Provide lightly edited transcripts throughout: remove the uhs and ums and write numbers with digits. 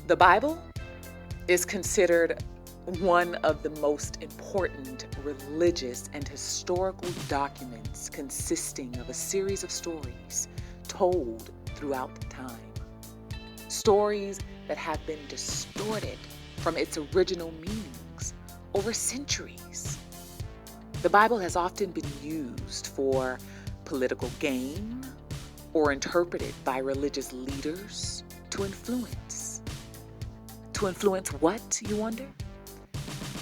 The Bible is considered one of the most important religious and historical documents, consisting of a series of stories told throughout time. Stories that have been distorted from its original meanings over centuries. The Bible has often been used for political gain or interpreted by religious leaders to influence. To influence what, you wonder?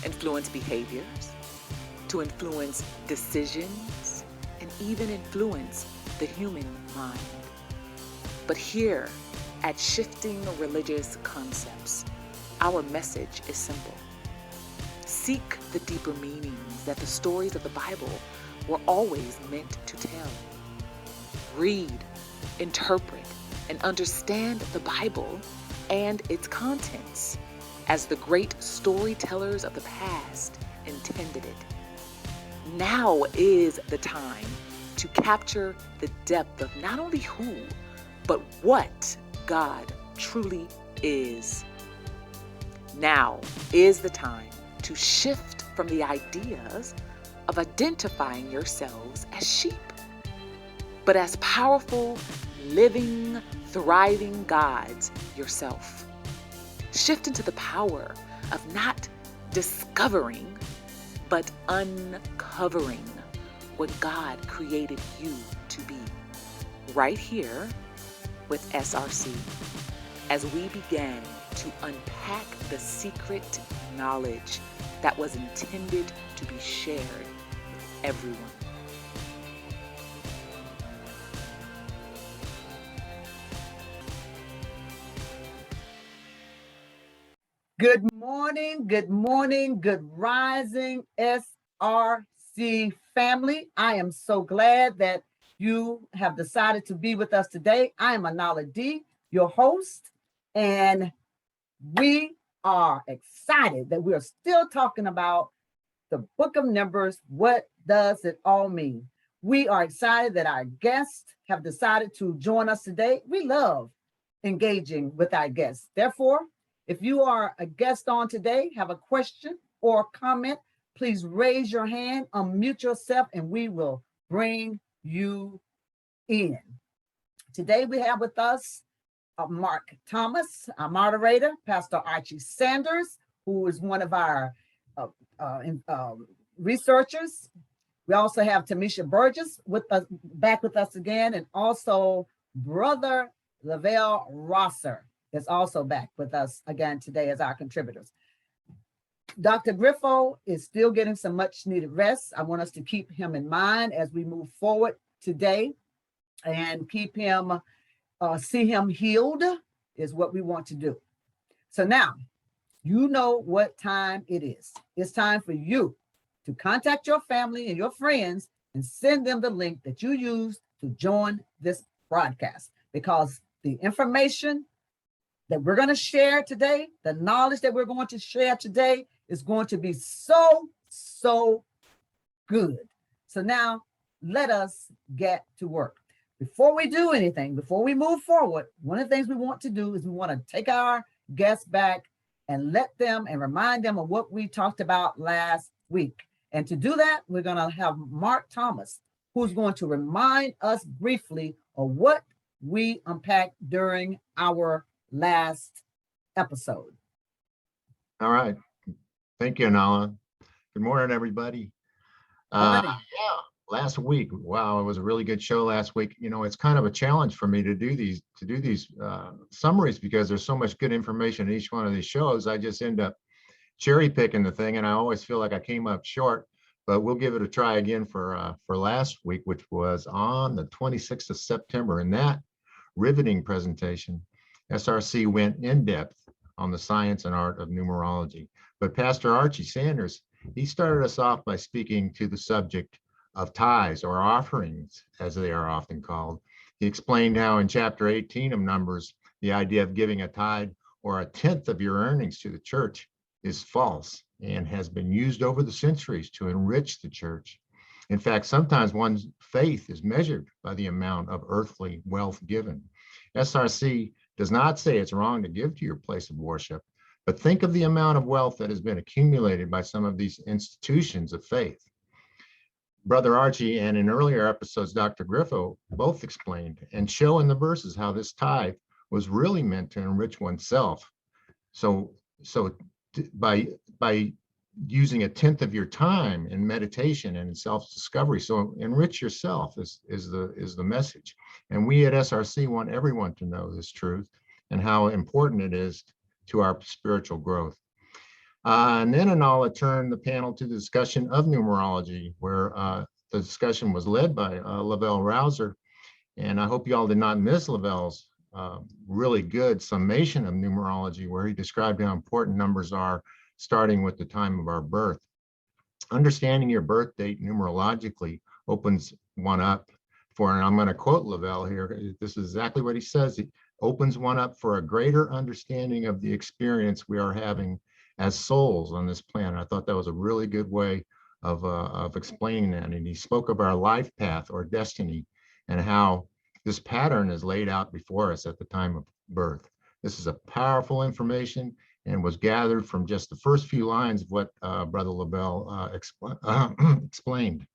Influence behaviors, to influence decisions, and even influence the human mind. But here at Shifting Religious Concepts, our message is simple. Seek the deeper meanings that the stories of the Bible were always meant to tell. Read, interpret, and understand the Bible and its contents as the great storytellers of the past intended it. Now is the time to capture the depth of not only who, but what God truly is. Now is the time to shift from the ideas of identifying yourselves as sheep, but as powerful, living, thriving gods yourself. Shift into the power of not discovering, but uncovering what God created you to be. Right here with SRC, as we began to unpack the secret knowledge that was intended to be shared with everyone. Good morning, good rising, SRC family. I am so glad that you have decided to be with us today. I am Anala D, your host, and we are excited that we are still talking about the book of Numbers. What does it all mean? We are excited that our guests have decided to join us today. We love engaging with our guests. Therefore, if you are a guest on today, have a question or comment, please raise your hand, unmute yourself, and we will bring you in. Today we have with us Mark Thomas, our moderator, Pastor Archie Sanders, who is one of our researchers. We also have Tamisha Burgess with us, back with us again, and also Brother Lavelle Rosser is also back with us again today as our contributors. Dr. Griffo is still getting some much needed rest. I want us to keep him in mind as we move forward today and keep him, see him healed is what we want to do. So now, you know what time it is. It's time for you to contact your family and your friends and send them the link that you use to join this broadcast, because the information that we're going to share today, the knowledge that we're going to share today is going to be so good. So now let us get to work. Before we do anything, before we move forward, one of the things we want to do is we want to take our guests back and let them and remind them of what we talked about last week. And to do that, we're going to have Mark Thomas, who's going to remind us briefly of what we unpacked during our last episode. All right. Thank you, Nala. Good morning, everybody. Last week, wow, it was a really good show last week. You know, it's kind of a challenge for me to do these summaries because there's so much good information in each one of these shows. I just end up cherry picking the thing, and I always feel like I came up short. But we'll give it a try again for last week, which was on the 26th of September. In that riveting presentation, SRC went in depth on the science and art of numerology. But Pastor Archie Sanders, he started us off by speaking to the subject of tithes or offerings, as they are often called. He explained how in chapter 18 of Numbers, the idea of giving a tithe or a tenth of your earnings to the church is false and has been used over the centuries to enrich the church. In fact, sometimes one's faith is measured by the amount of earthly wealth given. SRC does not say it's wrong to give to your place of worship, but think of the amount of wealth that has been accumulated by some of these institutions of faith. Brother Archie and in earlier episodes, Dr. Griffo both explained and show in the verses how this tithe was really meant to enrich oneself. So by using 1/10 of your time in meditation and in self-discovery, so enrich yourself is the message. And we at SRC want everyone to know this truth and how important it is to our spiritual growth. And then Anala turned the panel to the discussion of numerology, where the discussion was led by Lavelle Rouser. And I hope you all did not miss Lavelle's really good summation of numerology, where he described how important numbers are, starting with the time of our birth. Understanding your birth date numerologically opens one up for, and I'm going to quote Lavelle here, this is exactly what he says, it opens one up for a greater understanding of the experience we are having as souls on this planet. I thought that was a really good way of explaining that. And he spoke of our life path or destiny and how this pattern is laid out before us at the time of birth. This is a powerful information and was gathered from just the first few lines of what Brother Lavelle explained.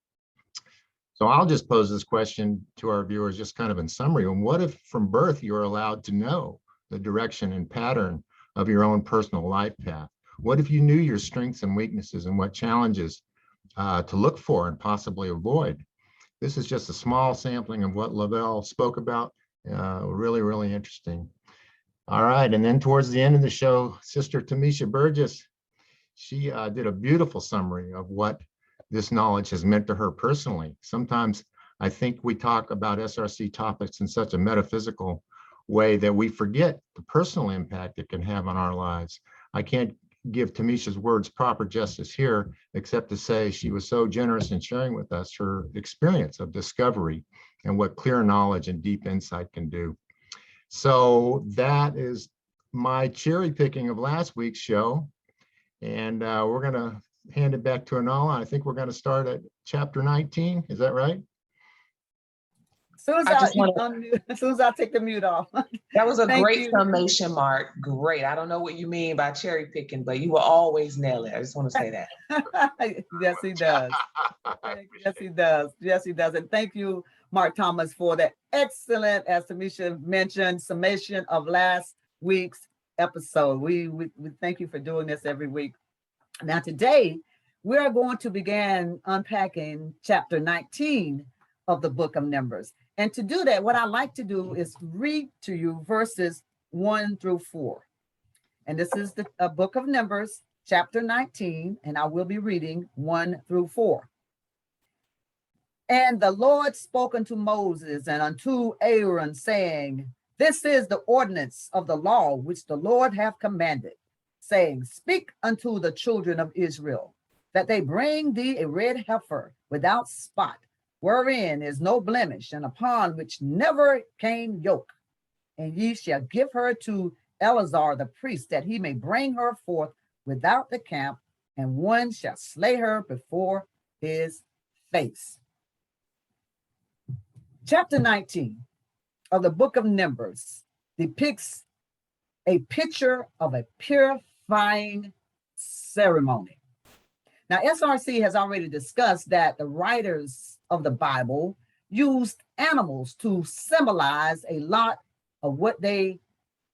So I'll just pose this question to our viewers, just kind of in summary. And what if from birth you're allowed to know the direction and pattern of your own personal life path? What if you knew your strengths and weaknesses and what challenges to look for and possibly avoid? This is just a small sampling of what Lavelle spoke about. Really, really interesting. All right, and then towards the end of the show, Sister Tamisha Burgess, she did a beautiful summary of what this knowledge has meant to her personally. Sometimes I think we talk about SRC topics in such a metaphysical way that we forget the personal impact it can have on our lives. I can't give Tamisha's words proper justice here, except to say she was so generous in sharing with us her experience of discovery and what clear knowledge and deep insight can do. So that is my cherry picking of last week's show. And we're going to hand it back to Anala. I think we're going to start at chapter 19. Is that right? As soon as I take the mute off. That was a great summation, Mark. Great. I don't know what you mean by cherry picking, but you will always nail it. I just want to say that. Yes, he does. Yes, he does. Yes, he does. And thank you, Mark Thomas, for that excellent, as Tamisha mentioned, summation of last week's episode. We thank you for doing this every week. Now, today, we are going to begin unpacking chapter 19 of the book of Numbers. And to do that, what I like to do is read to you verses 1 through 4. And this is the book of Numbers, chapter 19, and I will be reading 1 through 4. And the Lord spoke unto Moses and unto Aaron, saying, This is the ordinance of the law which the Lord hath commanded, saying, Speak unto the children of Israel, that they bring thee a red heifer without spot, wherein is no blemish, and upon which never came yoke. And ye shall give her to Eleazar the priest, that he may bring her forth without the camp, and one shall slay her before his face. Chapter 19 of the book of Numbers depicts a picture of a purifying ceremony. Now, SRC has already discussed that the writers of the Bible used animals to symbolize a lot of what they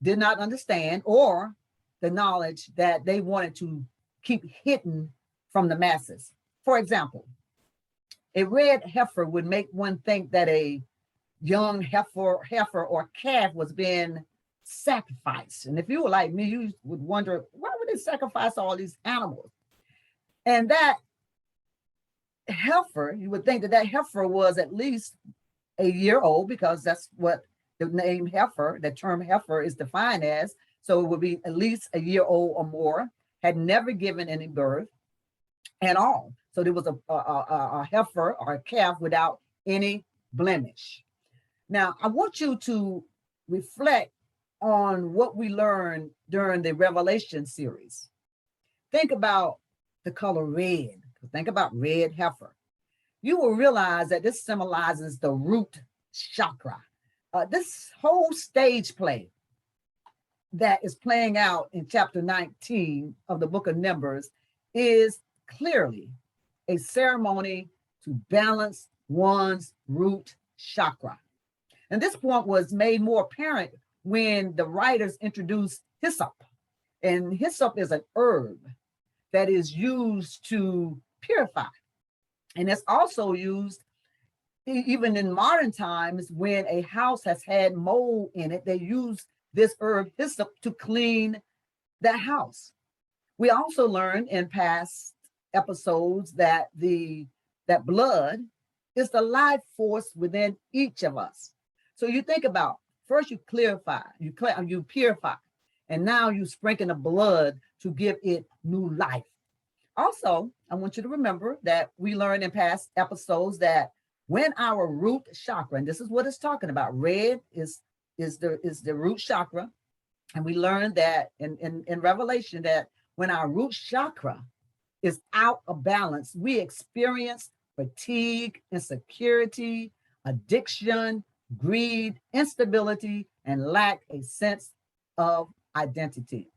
did not understand or the knowledge that they wanted to keep hidden from the masses. For example, a red heifer would make one think that a young heifer or calf was being sacrificed. And if you were like me, you would wonder, why would they sacrifice all these animals? And that heifer, you would think that that heifer was at least a year old, because that's what the name heifer, the term heifer is defined as. So it would be at least a year old or more, had never given any birth at all. So there was a heifer or a calf without any blemish. Now, I want you to reflect on what we learned during the Revelation series. Think about the color red. Think about red heifer. You will realize that this symbolizes the root chakra. This whole stage play that is playing out in chapter 19 of the book of Numbers is clearly a ceremony to balance one's root chakra. And this point was made more apparent when the writers introduced hyssop. And hyssop is an herb that is used to purify. And it's also used even in modern times when a house has had mold in it. They use this herb hyssop to clean that house. We also learned in past episodes that that blood is the life force within each of us. So you think about, first you you purify, and now you sprinkle the blood to give it new life. Also, I want you to remember that we learned in past episodes that when our root chakra, and this is what it's talking about, red is the root chakra, and we learned that in Revelation that when our root chakra is out of balance, we experience fatigue, insecurity, addiction, greed, instability, and lack a sense of identity.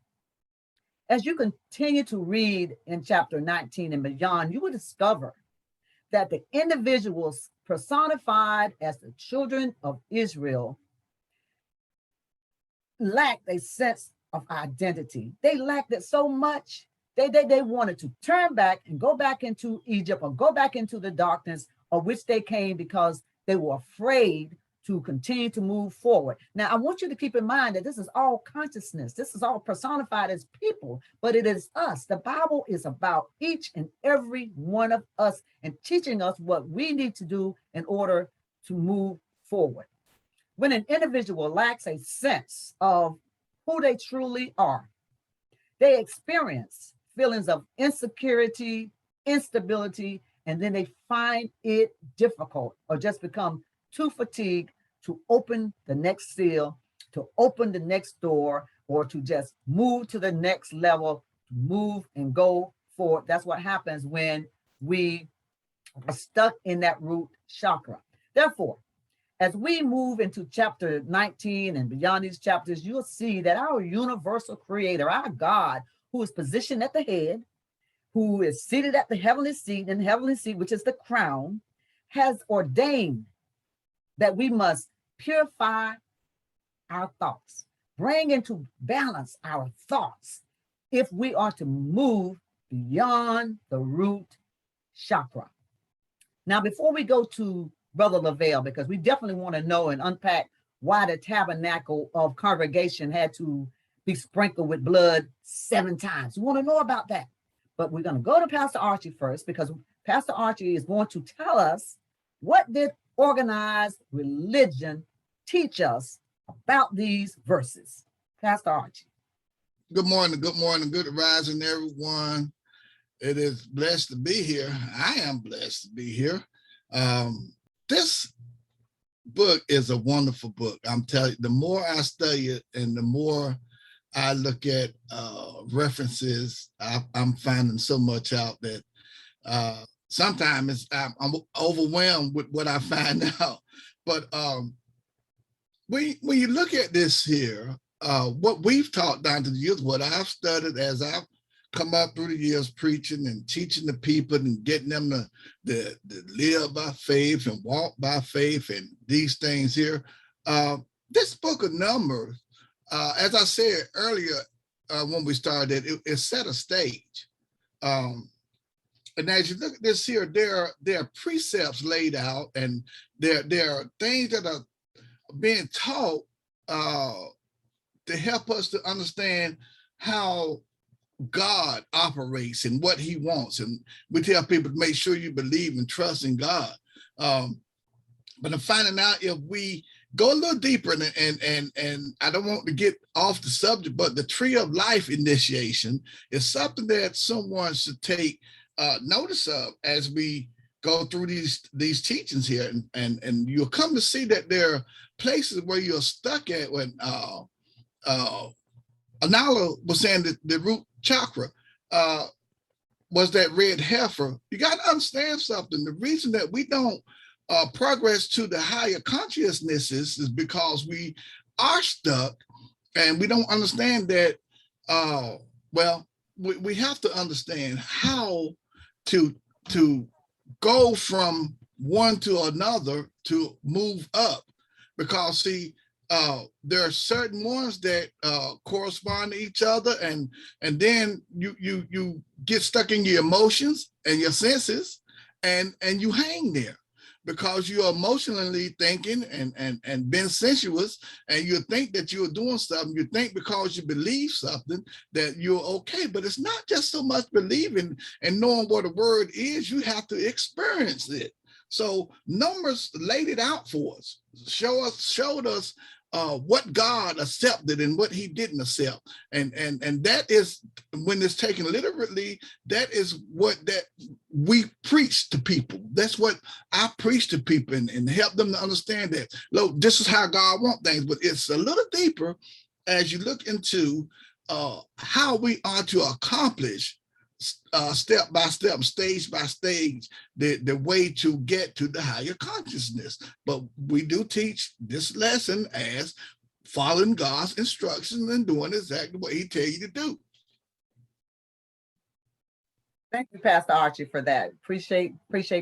As you continue to read in chapter 19 and beyond, you will discover that the individuals personified as the children of Israel lacked a sense of identity. They lacked it so much. They wanted to turn back and go back into Egypt or go back into the darkness of which they came because they were afraid to continue to move forward. Now, I want you to keep in mind that this is all consciousness. This is all personified as people, but it is us. The Bible is about each and every one of us and teaching us what we need to do in order to move forward. When an individual lacks a sense of who they truly are, they experience feelings of insecurity, instability, and then they find it difficult or just become too fatigued to open the next seal, to open the next door, or to just move to the next level, move and go forward. That's what happens when we are stuck in that root chakra. Therefore, as we move into chapter 19 and beyond these chapters, you'll see that our universal creator, our God, who is positioned at the head, who is seated at the heavenly seat, and the heavenly seat, which is the crown, has ordained that we must purify our thoughts, bring into balance our thoughts if we are to move beyond the root chakra. Now, before we go to Brother Lavelle, because we definitely want to know and unpack why the tabernacle of congregation had to be sprinkled with blood 7 times. We want to know about that. But we're going to go to Pastor Archie first, because Pastor Archie is going to tell us what did organized religion teach us about these verses. Pastor Archie. Good morning, good rising, everyone. It is blessed to be here. I am blessed to be here. This book is a wonderful book. I'm telling you, the more I study it and the more I look at references, I'm finding so much out that sometimes I'm overwhelmed with what I find out. But when you look at this here, what we've taught down to the youth, what I've studied as I've come up through the years preaching and teaching the people and getting them to live by faith and walk by faith and these things here. This book of Numbers, as I said earlier when we started, it set a stage. And as you look at this here, there are precepts laid out, and there are things that are being taught to help us to understand how God operates and what he wants. And we tell people to make sure you believe and trust in God. But I'm finding out if we go a little deeper, and I don't want to get off the subject, but the tree of life initiation is something that someone should take notice of as we go through these teachings here. And you'll come to see that there are places where you're stuck at when Anala was saying that the root chakra was that red heifer. You got to understand something. The reason that we don't progress to the higher consciousnesses is because we are stuck And we don't understand that. Well, we have to understand how to go from one to another to move up, because see, there are certain ones that correspond to each other, and then you get stuck in your emotions and your senses, and you hang there because you're emotionally thinking and being sensuous, and you think that you're doing something. You think because you believe something that you're okay, but it's not just so much believing and knowing what a word is. You have to experience it. So numbers laid it out for us, showed us what God accepted and what he didn't accept. And that is, when it's taken literally, that is what that we preach to people. That's what I preach to people, and help them to understand that, look, this is how God wants things, but it's a little deeper as you look into how we are to accomplish step by step, stage by stage, the way to get to the higher consciousness. But we do teach this lesson as following God's instructions and doing exactly what he tells you to do. Thank you, Pastor Archie, for that. Appreciate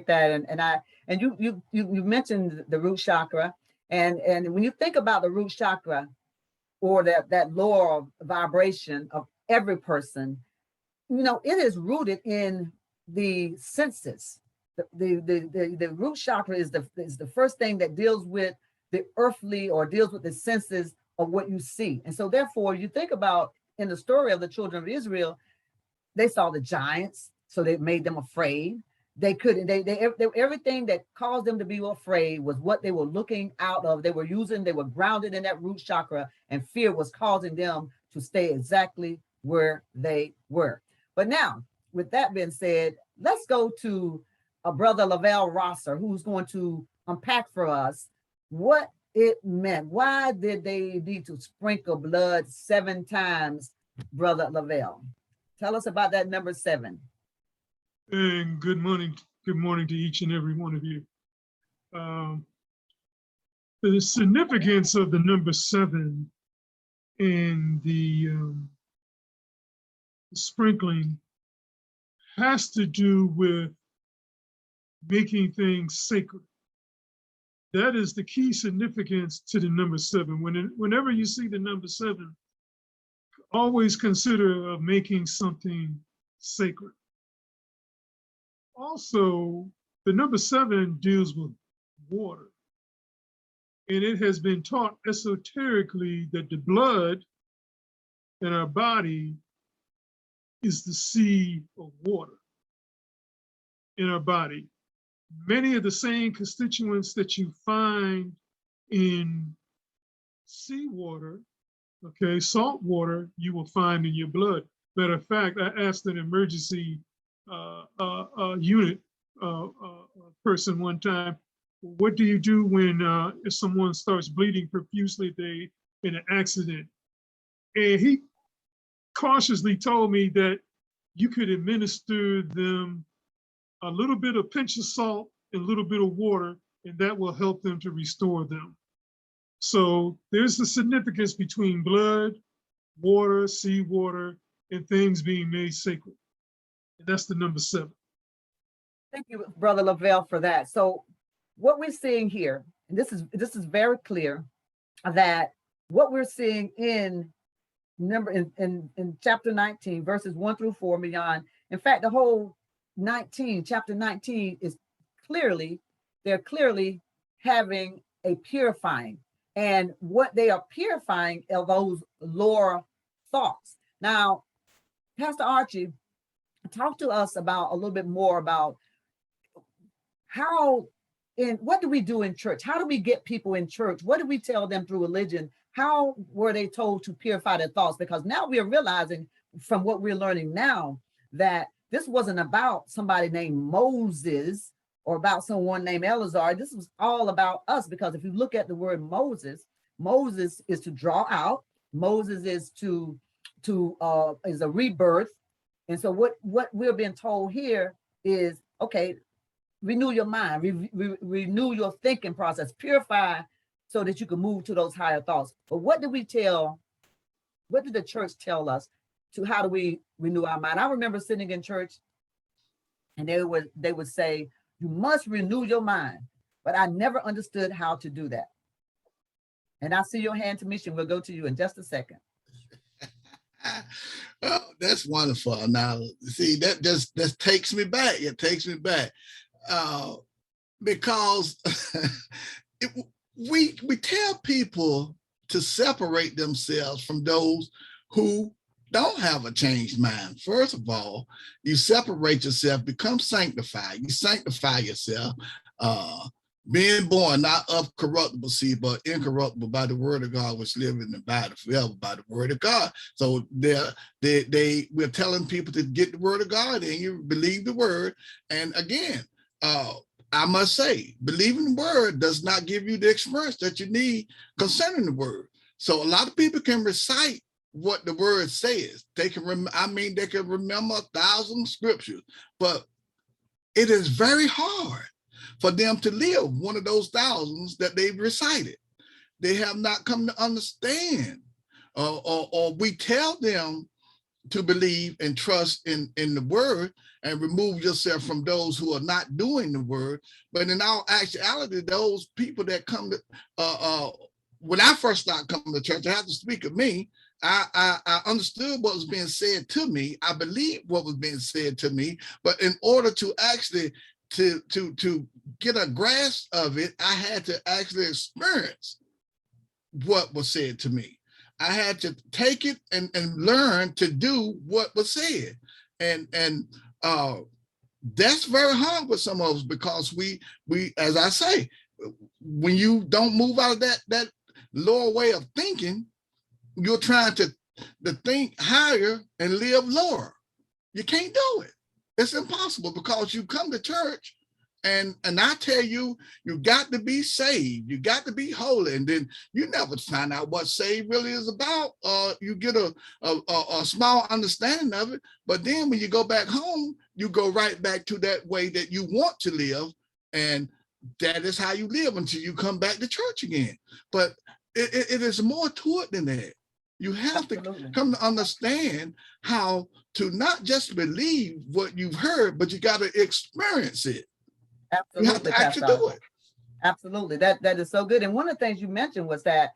that. And you mentioned the root chakra, and when you think about the root chakra, or that lower vibration of every person, it is rooted in the senses. The root chakra is the first thing that deals with the earthly, or deals with the senses of what you see. And so therefore, you think about in the story of the children of Israel, they saw the giants, so they made them afraid. They couldn't, everything that caused them to be afraid was what they were looking out of. They were grounded in that root chakra, and fear was causing them to stay exactly where they were. But now, with that being said, let's go to a brother Lavelle Rosser, who's going to unpack for us what it meant. Why did they need to sprinkle blood 7 times, brother Lavelle? Tell us about that number 7. And good morning to each and every one of you. The significance of the number 7 in the sprinkling has to do with making things sacred. That is the key significance to the number 7. Whenever you see the number 7, always consider making something sacred. Also, the number 7 deals with water. And it has been taught esoterically that the blood in our body is the seed of water in our body. Many of the same constituents that you find in seawater, okay, salt water, you will find in your blood. Matter of fact, I asked an emergency unit person one time, what do you do when if someone starts bleeding profusely in an accident? And he cautiously told me that you could administer them a little bit of pinch of salt and a little bit of water, and that will help them to restore them. So there's the significance between blood, water, seawater, and things being made sacred. And that's the number 7. Thank you, Brother Lavelle, for that. So what we're seeing here, and this is very clear, that what we're seeing in chapter 19, verses 1 through 4 beyond. In fact, the whole chapter 19 is they're clearly having a purifying. And what they are purifying are those lower thoughts. Now, Pastor Archie, talk to us about a little bit more about what do we do in church? How do we get people in church? What do we tell them through religion? How were they told to purify their thoughts? Because now we are realizing from what we're learning now that this wasn't about somebody named Moses or about someone named Eleazar. This was all about us, because if you look at the word Moses is to draw out. Moses is is a rebirth. And so what we're being told here is, okay, renew your mind, renew your thinking process, purify so that you can move to those higher thoughts. But what do we tell What did the church tell us to how do we renew our mind? I remember sitting in church and they would say, you must renew your mind. But I never understood how to do that. And I see your hand, Tamisha. We'll go to you in just a second. Oh, that's wonderful. Now, see, that takes me back. It takes me back because we tell people to separate themselves from those who don't have a changed mind. First of all, you separate yourself, become sanctified. You sanctify yourself, being born not of corruptible seed, but incorruptible by the word of God, which live in the body forever by the word of God. So we're telling people to get the word of God in you, believe the word. And again, I must say, believing the word does not give you the experience that you need concerning the word. So a lot of people can recite what the word says. They can they can remember 1,000 scriptures, but it is very hard for them to live one of those thousands that they've recited. They have not come to understand, or we tell them to believe and trust in the word and remove yourself from those who are not doing the word. But in all actuality, those people that come to, when I first started coming to church, I have to speak of me. I understood what was being said to me. I believed what was being said to me. But in order to actually to get a grasp of it, I had to actually experience what was said to me. I had to take it and learn to do what was said. And that's very hard with some of us, because we, as I say, when you don't move out of that lower way of thinking, you're trying to think higher and live lower. You can't do it. It's impossible, because you come to church and I tell you, you got to be saved. You got to be holy. And then you never find out what saved really is about. You get a small understanding of it. But then when you go back home, you go right back to that way that you want to live. And that is how you live until you come back to church again. But it is more to it than that. You have to come to understand how to not just believe what you've heard, but you got to experience it. Absolutely, you have to actually do it. Absolutely. That is so good. And one of the things you mentioned was that,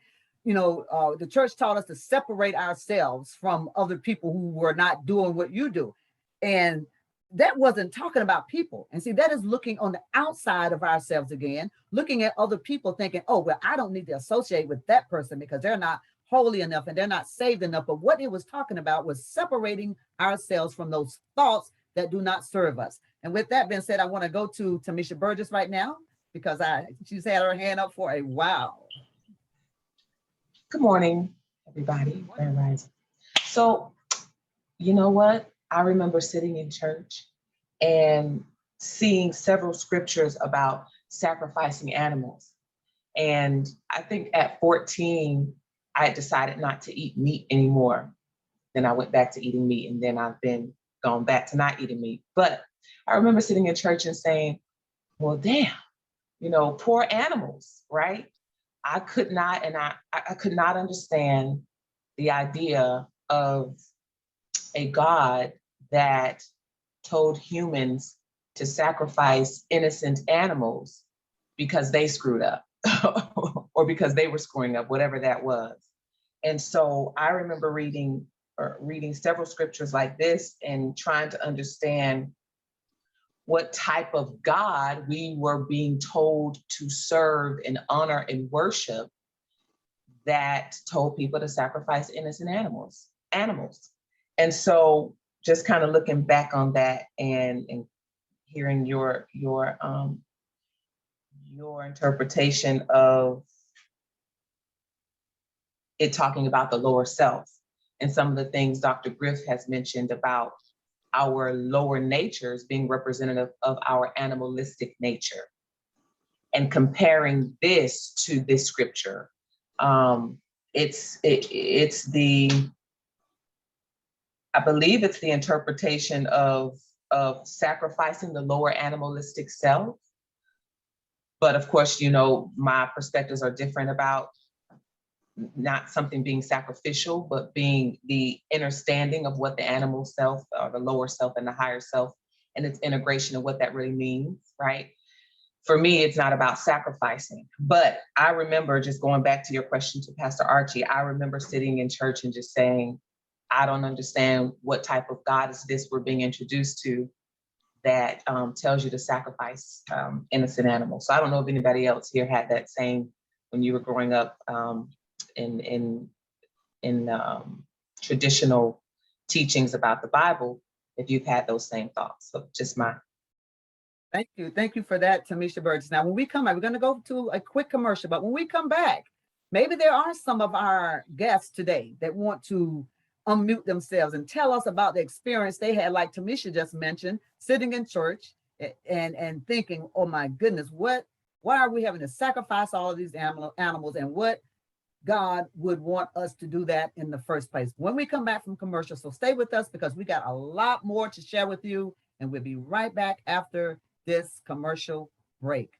the church taught us to separate ourselves from other people who were not doing what you do. And that wasn't talking about people. And see, that is looking on the outside of ourselves again, looking at other people thinking, oh, well, I don't need to associate with that person because they're not holy enough and they're not saved enough. But what it was talking about was separating ourselves from those thoughts that do not serve us. And with that being said, I want to go to Tamisha Burgess right now, because she's had her hand up for a while. Good morning, everybody. Grand Rising. So, you know what? I remember sitting in church and seeing several scriptures about sacrificing animals. And I think at 14, I had decided not to eat meat anymore. Then I went back to eating meat, and then I've been gone back to not eating meat. But I remember sitting in church and saying, well, damn, poor animals, right? I could not, and I could not understand the idea of a God that told humans to sacrifice innocent animals because they screwed up or because they were screwing up, whatever that was. And so I remember reading several scriptures like this and trying to understand what type of God we were being told to serve and honor and worship that told people to sacrifice innocent animals. And so just kind of looking back on that and hearing your interpretation of it, talking about the lower self and some of the things Dr. Griff has mentioned about our lower natures being representative of our animalistic nature, and comparing this to this scripture. It's I believe it's the interpretation of sacrificing the lower animalistic self. But of course, my perspectives are different about not something being sacrificial, but being the understanding of what the animal self or the lower self and the higher self and its integration of what that really means, right? For me, it's not about sacrificing. But I remember, just going back to your question to Pastor Archie, I remember sitting in church and just saying, I don't understand what type of God is this we're being introduced to that tells you to sacrifice innocent animals. So I don't know if anybody else here had that same, when you were growing up, in traditional teachings about the Bible, if you've had those same thoughts. So just my. Thank you for that, Tamisha Burgess. Now, when we come back, we're going to go to a quick commercial, but when we come back, maybe there are some of our guests today that want to unmute themselves and tell us about the experience they had, like Tamisha just mentioned, sitting in church and thinking, oh my goodness, why are we having to sacrifice all of these animals, and what God would want us to do that in the first place. When we come back from commercial, so stay with us because we got a lot more to share with you, and we'll be right back after this commercial break.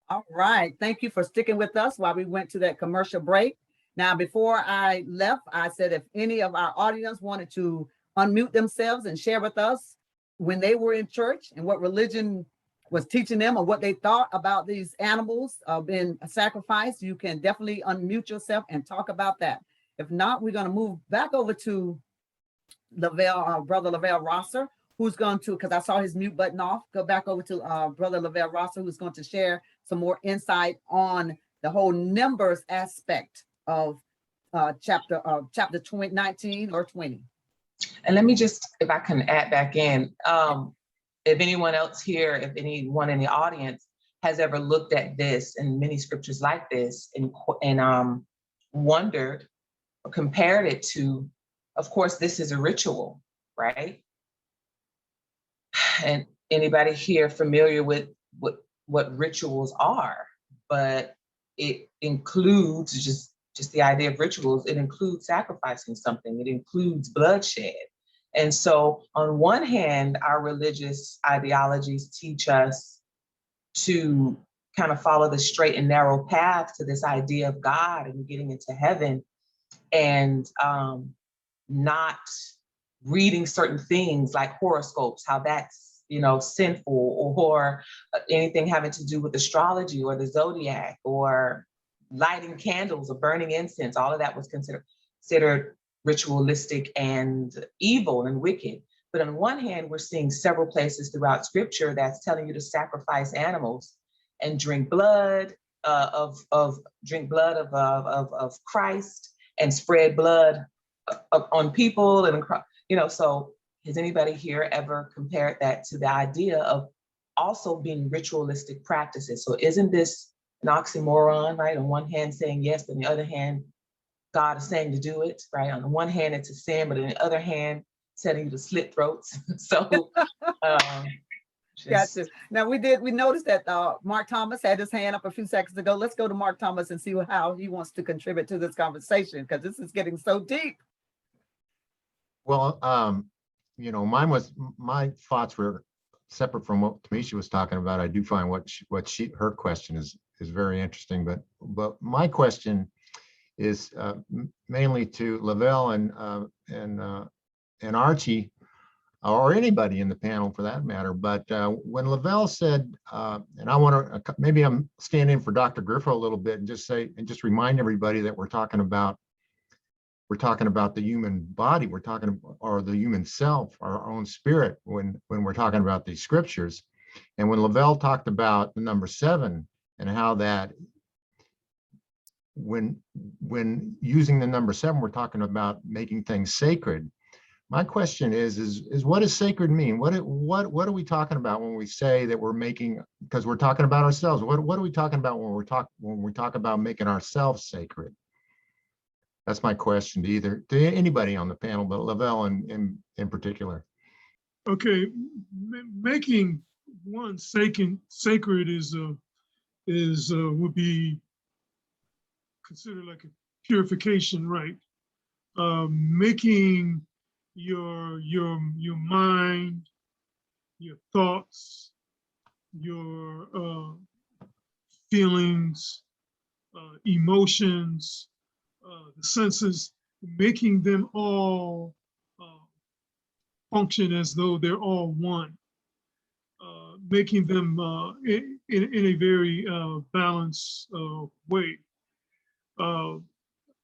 All right. Thank you for sticking with us while we went to that commercial break. Now, before I left, I said if any of our audience wanted to unmute themselves and share with us when they were in church and what religion was teaching them or what they thought about these animals being sacrificed, you can definitely unmute yourself and talk about that. If not, we're going to move back over to Brother Lavelle Rosser, who's going to, because I saw his mute button off, go back over to Brother Lavelle Rosser, who's going to share some more insight on the whole numbers aspect of chapter 19 or 20. And let me just, if I can add back in, if anyone else here, if anyone in the audience has ever looked at this and many scriptures like this and wondered or compared it to, of course, this is a ritual, right? And anybody here familiar with what rituals are? But it includes just the idea of rituals. It includes sacrificing something. It includes bloodshed. And so on one hand, our religious ideologies teach us to kind of follow the straight and narrow path to this idea of God and getting into heaven, and not reading certain things like horoscopes, how that's, sinful, or anything having to do with astrology or the zodiac or lighting candles or burning incense. All of that was considered ritualistic and evil and wicked. But on one hand, we're seeing several places throughout scripture that's telling you to sacrifice animals and drink blood of Christ and spread blood on people, and so has anybody here ever compared that to the idea of also being ritualistic practices? So isn't this an oxymoron, right? On one hand saying yes, but on the other hand, God is saying to do it, right? On the one hand, it's a sin, but on the other hand, telling you to slit throats. So Gotcha. Now we noticed that Mark Thomas had his hand up a few seconds ago. Let's go to Mark Thomas and see how he wants to contribute to this conversation, because this is getting so deep. Well, my thoughts were separate from what Tamisha was talking about. I do find her question is very interesting, but my question is mainly to Lavelle and Archie, or anybody in the panel for that matter. But when Lavelle said, and I want to, maybe I'm standing in for Dr. Griffo a little bit and just remind everybody that we're talking about the human body, or the human self, our own spirit, when we're talking about these scriptures. And when Lavelle talked about the number 7 and how that when using the number 7, we're talking about making things sacred. My question is what does sacred mean? What are we talking about when we say that we're making, because we're talking about ourselves, what are we talking about when we talk about making ourselves sacred? That's my question to anybody on the panel, but Lavelle in particular. Okay, making one sacred would be considered like a purification rite. Making your mind, your thoughts, your feelings, emotions, the senses, making them all function as though they're all one, making them in a very balanced way.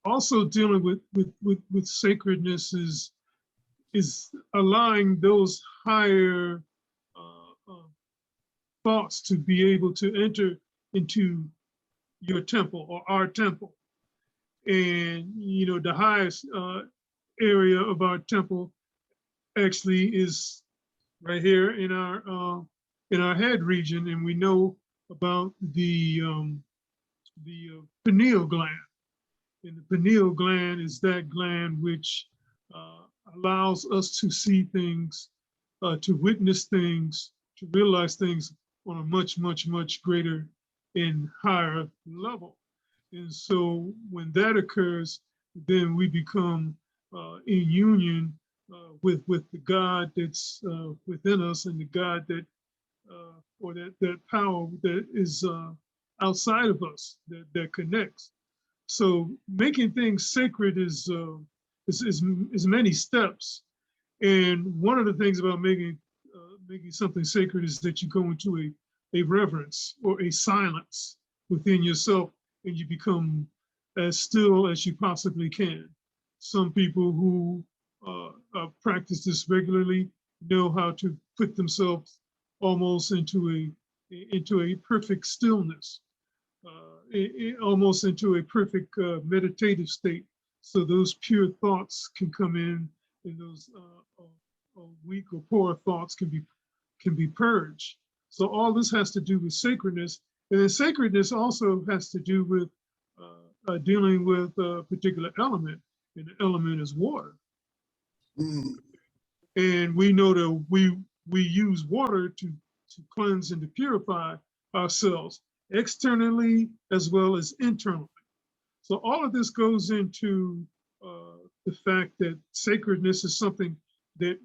Also dealing with sacredness is allowing those higher thoughts to be able to enter into your temple or our temple. And the highest area of our temple actually is right here in our head region, and we know about the pineal gland. And the pineal gland is that gland which allows us to see things, to witness things, to realize things on a much, much, much greater and higher level. And so when that occurs, then we become in union with the God that's within us, and the God that or that power that is outside of us that connects. So making things sacred is many steps, and one of the things about making something sacred is that you go into a reverence or a silence within yourself, and you become as still as you possibly can. Some people who practice this regularly know how to put themselves almost into a perfect stillness, almost into a perfect meditative state, so those pure thoughts can come in, and those weak or poor thoughts can be purged. So all this has to do with sacredness, and then sacredness also has to do with dealing with a particular element, and the element is water. Mm. And we know that we use water to cleanse and to purify ourselves externally as well as internally. So all of this goes into the fact that sacredness is something that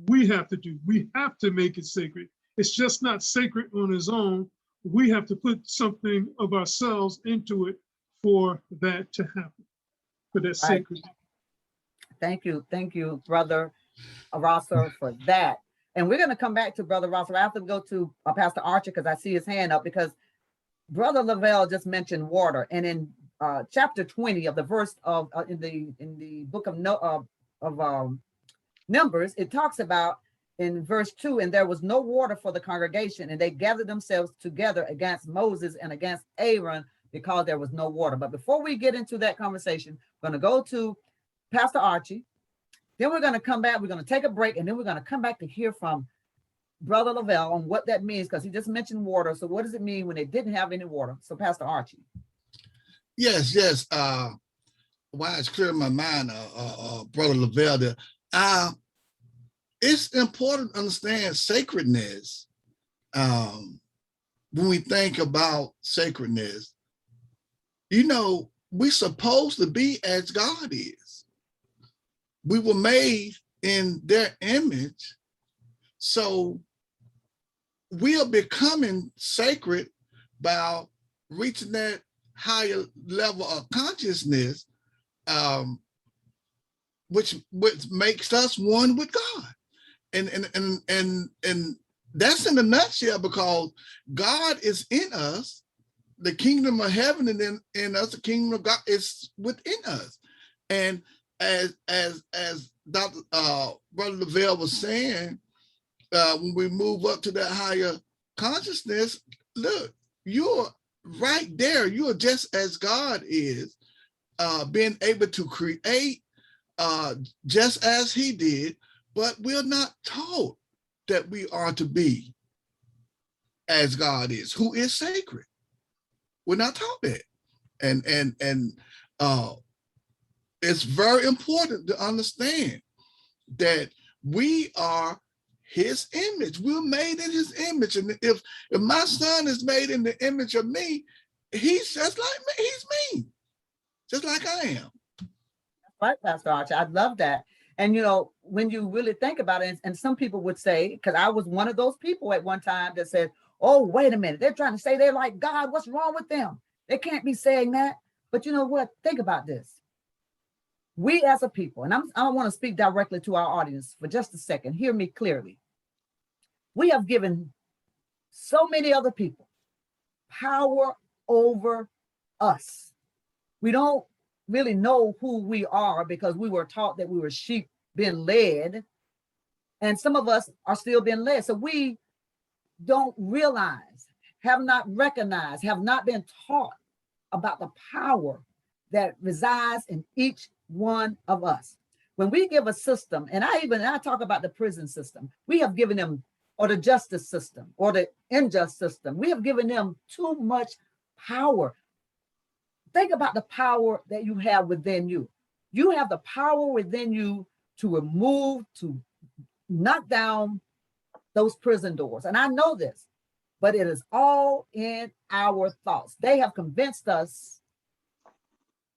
we have to do. We have to make it sacred. It's just not sacred on its own. We have to put something of ourselves into it for that to happen, for that sacred. Thank you, Brother Rosser, for that. And we're going to come back to Brother Rosser after we go to Pastor Archer, because I see his hand up, because Brother Lavelle just mentioned water, and in chapter 20 of the verse of in the book of Numbers, it talks about in verse 2, and there was no water for the congregation, and they gathered themselves together against Moses and against Aaron because there was no water. But before we get into that conversation, we're going to go to Pastor Archie. Then we're going to come back. We're going to take a break, and then we're going to come back to hear from Brother Lavelle on what that means, because he just mentioned water. So what does it mean when they didn't have any water? So Pastor Archie. Yes. Why it's clear in my mind, Brother Lavelle, there. It's important to understand sacredness. When we think about sacredness, we're supposed to be as God is. We were made in their image. So we are becoming sacred by reaching that higher level of consciousness, which makes us one with God. And that's in a nutshell, because God is in us. The kingdom of heaven and in us, the kingdom of God is within us. And as Dr. Brother Lavelle was saying, when we move up to that higher consciousness, look, you're right there. You are just as God is. being able to create just as he did, but we're not taught that we are to be as God is, who is sacred. We're not taught that. And it's very important to understand that we are his image. We're made in his image. And if my son is made in the image of me, he's just like me. He's me, just like I am. Right, Pastor Archie, I love that. And you know, when you really think about it, and some people would say, because I was one of those people at one time that said, oh, wait a minute, they're trying to say they're like God. What's wrong with them? They can't be saying that. But you know what? Think about this. We as a people, and I want to speak directly to our audience for just a second. Hear me clearly. We have given so many other people power over us. We don't really know who we are because we were taught that we were sheep being led, and some of us are still being led. So we don't realize, have not recognized, have not been taught about the power that resides in each one of us. When we give a system, and I talk about the prison system, we have given them, or the justice system, or the unjust system, we have given them too much power. Think about the power that you have within you. You have the power within you to remove, to knock down those prison doors. And I know this, but it is all in our thoughts. They have convinced us,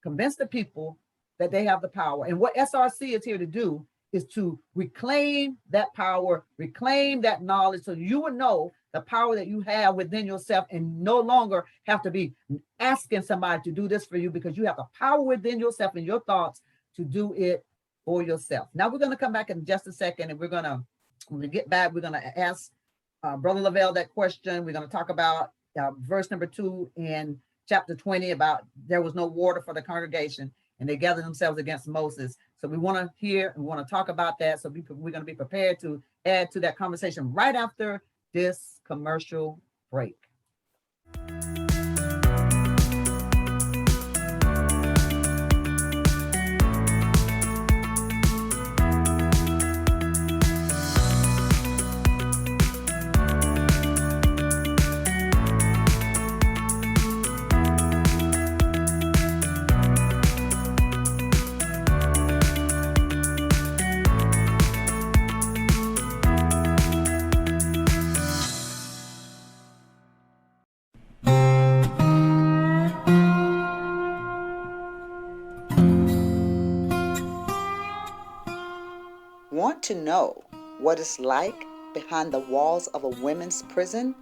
convinced the people that they have the power. And what SRC is here to do is to reclaim that power, reclaim that knowledge, so you will know the power that you have within yourself and no longer have to be asking somebody to do this for you, because you have the power within yourself and your thoughts to do it for yourself. Now we're going to come back in just a second, and when we get back, we're going to ask Brother Lavelle that question. We're going to talk about verse number 2 in chapter 20 about there was no water for the congregation and they gathered themselves against Moses. So we want to hear and we want to talk about that. So we're going to be prepared to add to that conversation right after this commercial break. Want to know what it's like behind the walls of a women's prison?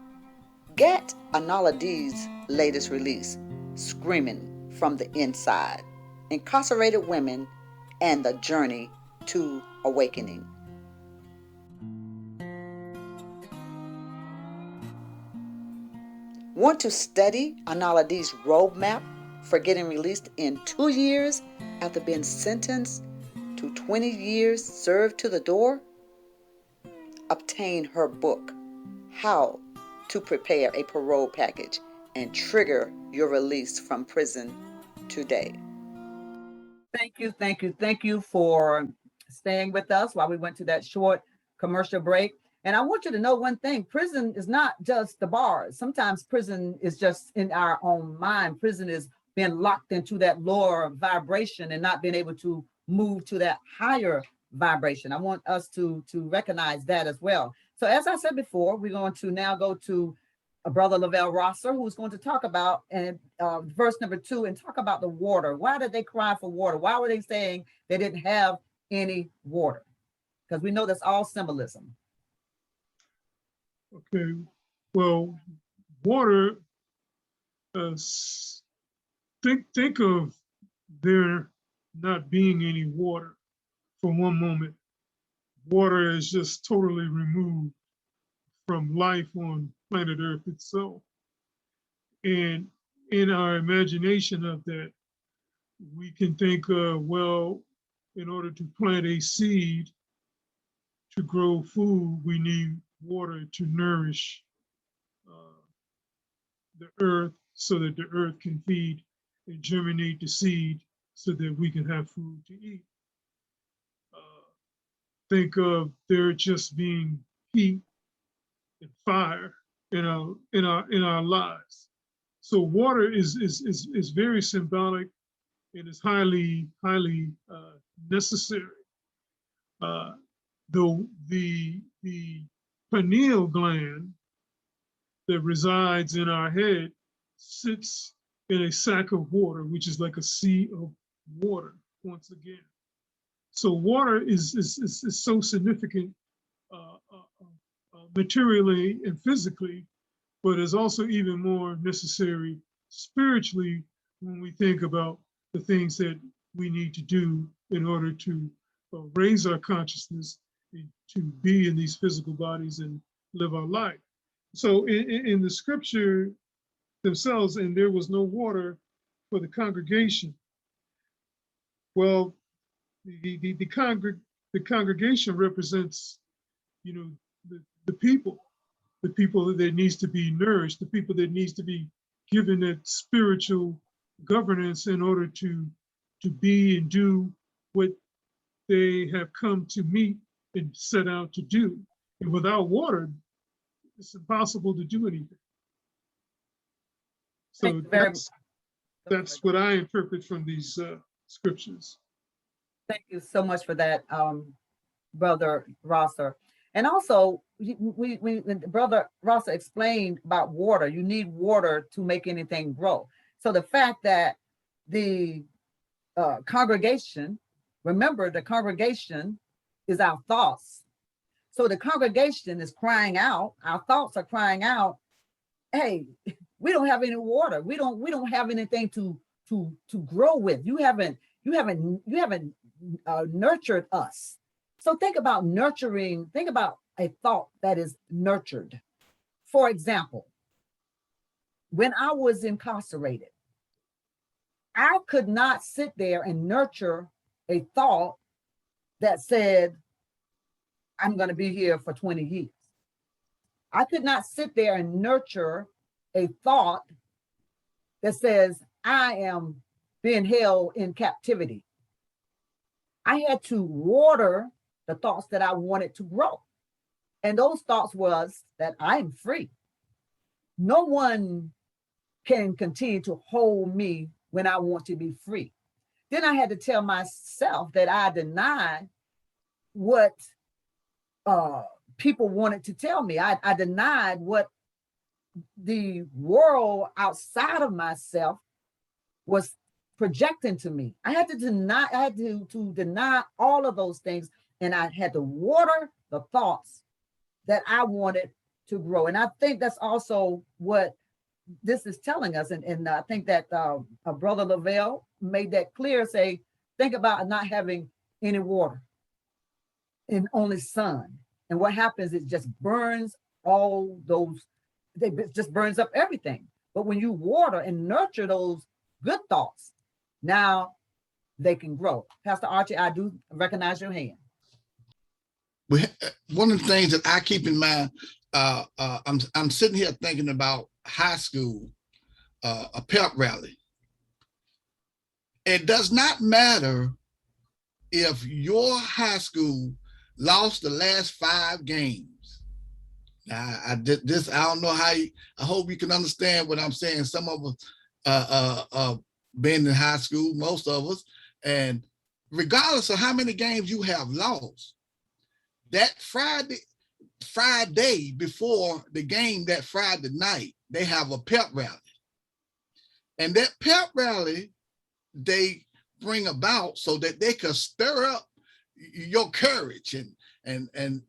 Get Anala D's latest release, Screaming from the Inside, Incarcerated Women and the Journey to Awakening. Want to study Anala D's roadmap for getting released in 2 years after being sentenced to 20 years served to the door? Obtain her book, How to Prepare a Parole Package and Trigger Your Release from Prison, today. Thank you for staying with us while we went to that short commercial break. And I want you to know one thing: prison is not just the bars. Sometimes prison is just in our own mind. Prison is being locked into that lower vibration and not being able to move to that higher vibration. I want us to recognize that as well. So as I said before, we're going to now go to Brother Lavelle Rosser, who's going to talk about verse number 2 and talk about the water. Why did they cry for water? Why were they saying they didn't have any water? Because we know that's all symbolism. Okay, well, water, think of there not being any water for one moment. Water is just totally removed from life on planet Earth itself. And in our imagination of that, we can think of, well, in order to plant a seed to grow food, we need water to nourish the earth so that the earth can feed and germinate the seed so that we can have food to eat. Think of there just being heat and fire in our lives. So water is very symbolic and is highly necessary. The pineal gland that resides in our head sits in a sack of water, which is like a sea of water once again. So water is so significant materially and physically, but is also even more necessary spiritually when we think about the things that we need to do in order to raise our consciousness to be in these physical bodies and live our life. So in the scripture themselves, and there was no water for the congregation. Well, the congregation represents, the people that needs to be nourished, the people that needs to be given that spiritual governance in order to be and do what they have come to meet and set out to do. And without water, it's impossible to do anything. So that's what I interpret from these scriptures. Thank you so much for that, Brother Rosser. And also, Brother Rosser explained about water. You need water to make anything grow. So the fact that the congregation, remember the congregation is our thoughts. So the congregation is crying out, our thoughts are crying out, hey, we don't have any water. We don't have anything to grow with. You haven't nurtured us. So think about nurturing, think about a thought that is nurtured. For example, when I was incarcerated, I could not sit there and nurture a thought that said, I'm going to be here for 20 years. I could not sit there and nurture a thought that says, I am being held in captivity. I had to water the thoughts that I wanted to grow. And those thoughts was that I am free. No one can continue to hold me when I want to be free. Then I had to tell myself that I denied what people wanted to tell me. I denied what the world outside of myself was projecting to me. I had to deny all of those things, and I had to water the thoughts that I wanted to grow. And I think that's also what this is telling us. And I think that Brother Lavelle made that clear, say, think about not having any water and only sun. And what happens is it just burns all those, it just burns up everything. But when you water and nurture those good thoughts, now they can grow. Pastor Archie, I do recognize your hand. One of the things that I keep in mind, I'm sitting here thinking about high school, a pep rally. It does not matter if your high school lost the last 5 games. Now, I don't know how I hope you can understand what I'm saying. Some of us been in high school, most of us, and regardless of how many games you have lost, that Friday before the game, that Friday night, they have a pep rally. And that pep rally, they bring about so that they can stir up your courage. And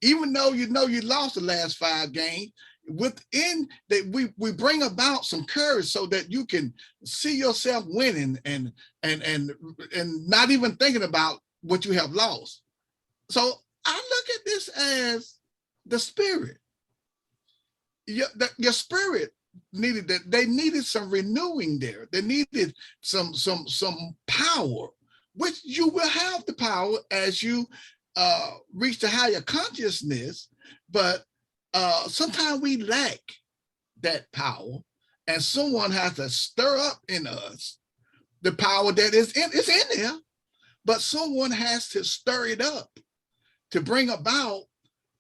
even though you lost the last 5 games, within that we bring about some courage so that you can see yourself winning and not even thinking about what you have lost. So I look at this as the spirit. Your spirit needed that. They needed some renewing there. They needed some power, which you will have the power as you reach the higher consciousness. But sometimes we lack that power, and someone has to stir up in us the power that is in there, but someone has to stir it up to bring about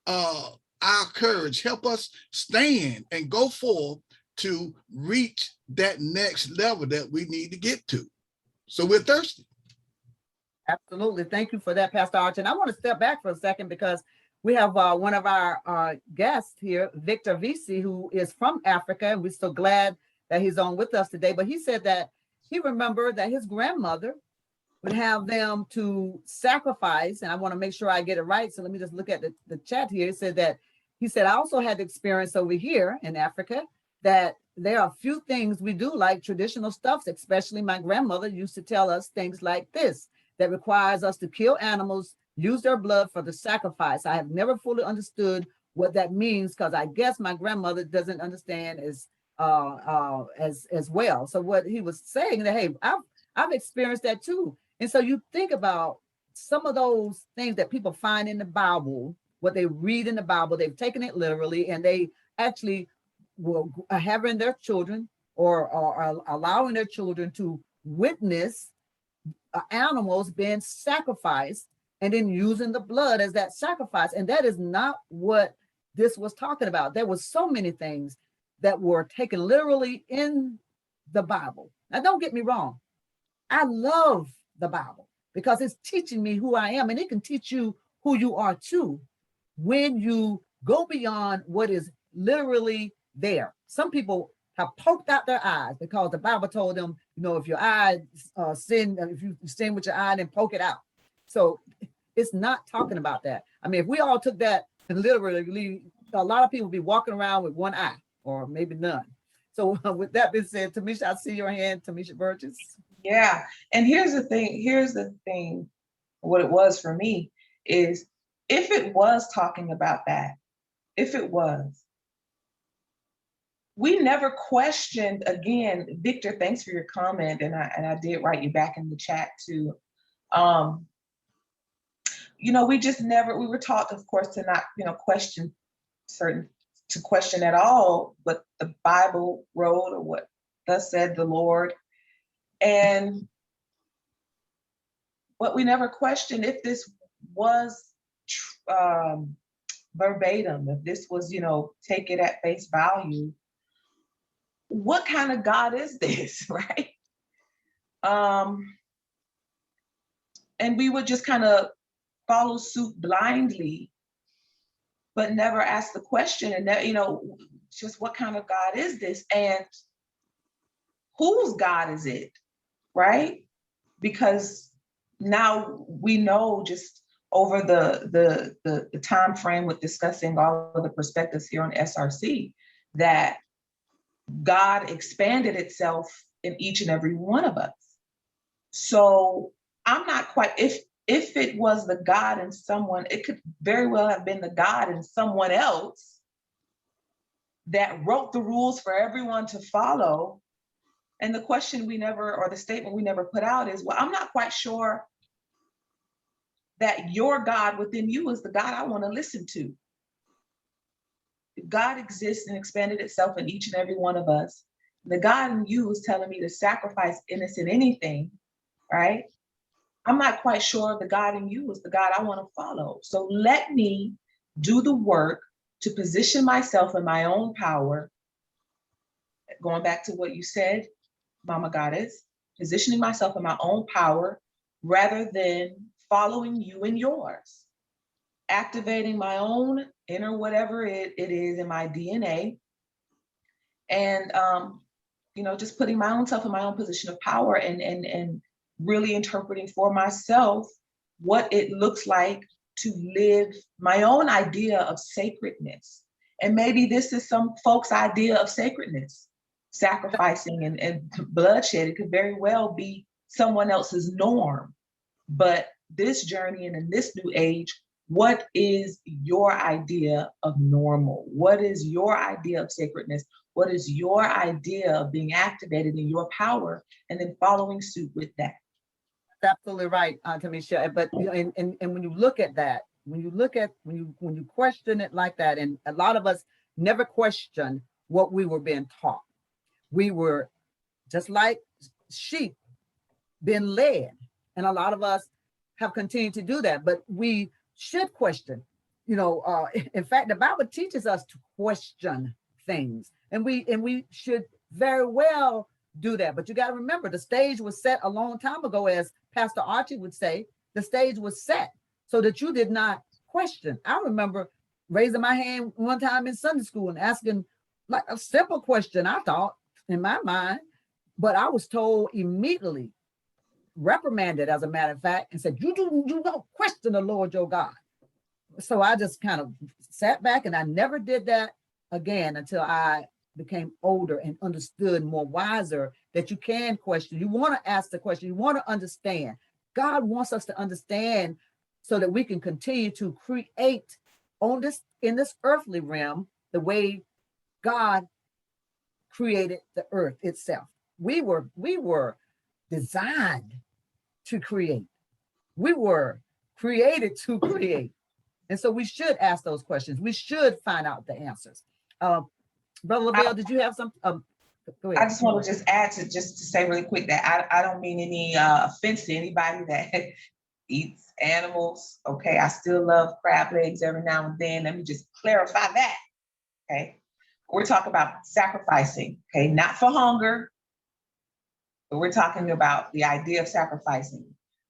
our courage, help us stand and go forth to reach that next level that we need to get to. So we're thirsty. Absolutely. Thank you for that, Pastor Arch. And I want to step back for a second because we have one of our guests here, Victor Visi, who is from Africa. And we're so glad that he's on with us today. But he said that he remembered that his grandmother would have them to sacrifice. And I want to make sure I get it right. So let me just look at the chat here. He said, I also had experience over here in Africa that there are a few things we do like traditional stuffs, especially my grandmother used to tell us things like this, that requires us to kill animals, use their blood for the sacrifice. I have never fully understood what that means because I guess my grandmother doesn't understand as well. So what he was saying that, hey, I've experienced that too. And so you think about some of those things that people find in the Bible, what they read in the Bible, they've taken it literally, and they actually will having their children or allowing their children to witness animals being sacrificed and then using the blood as that sacrifice. And that is not what this was talking about. There was so many things that were taken literally in the Bible. Now, don't get me wrong. I love the Bible because it's teaching me who I am, and it can teach you who you are too when you go beyond what is literally there. Some people have poked out their eyes because the Bible told them, if your eye sin, if you sin with your eye, then poke it out. So it's not talking about that. I mean, if we all took that and literally, a lot of people would be walking around with one eye or maybe none. So with that being said, Tamisha, I see your hand, Tamisha Burgess. Yeah. And here's the thing, what it was for me is if it was talking about that, if it was, we never questioned, again, Victor, thanks for your comment. And I did write you back in the chat too. We were taught, of course, to not, question at all what the Bible wrote or what thus said the Lord. But we never questioned if this was verbatim, if this was, take it at face value. What kind of God is this, right? And we would just kind of follow suit blindly, but never ask the question, and that, just what kind of God is this? And whose God is it, right? Because now we know, just over the time frame with discussing all of the perspectives here on SRC, that God expanded itself in each and every one of us. So I'm not quite, if it was the God in someone, it could very well have been the God in someone else that wrote the rules for everyone to follow. And the question the statement we never put out is, well, I'm not quite sure that your God within you is the God I want to listen to. If God exists and expanded itself in each and every one of us, the God in you is telling me to sacrifice innocent anything, right? I'm not quite sure the God in you is the God I want to follow. So let me do the work to position myself in my own power. Going back to what you said, Mama Goddess, positioning myself in my own power rather than following you in yours. Activating my own inner whatever it is in my DNA. And, just putting my own self in my own position of power and really interpreting for myself what it looks like to live my own idea of sacredness. And maybe this is some folks' idea of sacredness, sacrificing and bloodshed. It could very well be someone else's norm. But this journey and in this new age, what is your idea of normal? What is your idea of sacredness? What is your idea of being activated in your power? And then following suit with that. Absolutely right, Tamisha. But and when you look at that, when you question it like that, and a lot of us never question what we were being taught. We were just like sheep. been led. And a lot of us have continued to do that, but we should question. In fact, the Bible teaches us to question things, and we should very well do that. But you got to remember, the stage was set a long time ago, as Pastor Archie would say. The stage was set so that you did not question. I remember raising my hand one time in Sunday school and asking like a simple question, I thought in my mind, but I was told immediately, reprimanded as a matter of fact, and said, you don't question the Lord your God. So I just kind of sat back, and I never did that again until I became older and understood more wiser that you can question. You want to ask the question. You want to understand. God wants us to understand so that we can continue to create in this earthly realm the way God created the earth itself. We were designed to create. We were created to create. And so we should ask those questions. We should find out the answers. Brother Lavelle, did you have some? Go ahead. I just want to add to say really quick that I don't mean any offense to anybody that eats animals. Okay, I still love crab legs every now and then. Let me just clarify that. Okay, we're talking about sacrificing. Okay, not for hunger, but we're talking about the idea of sacrificing.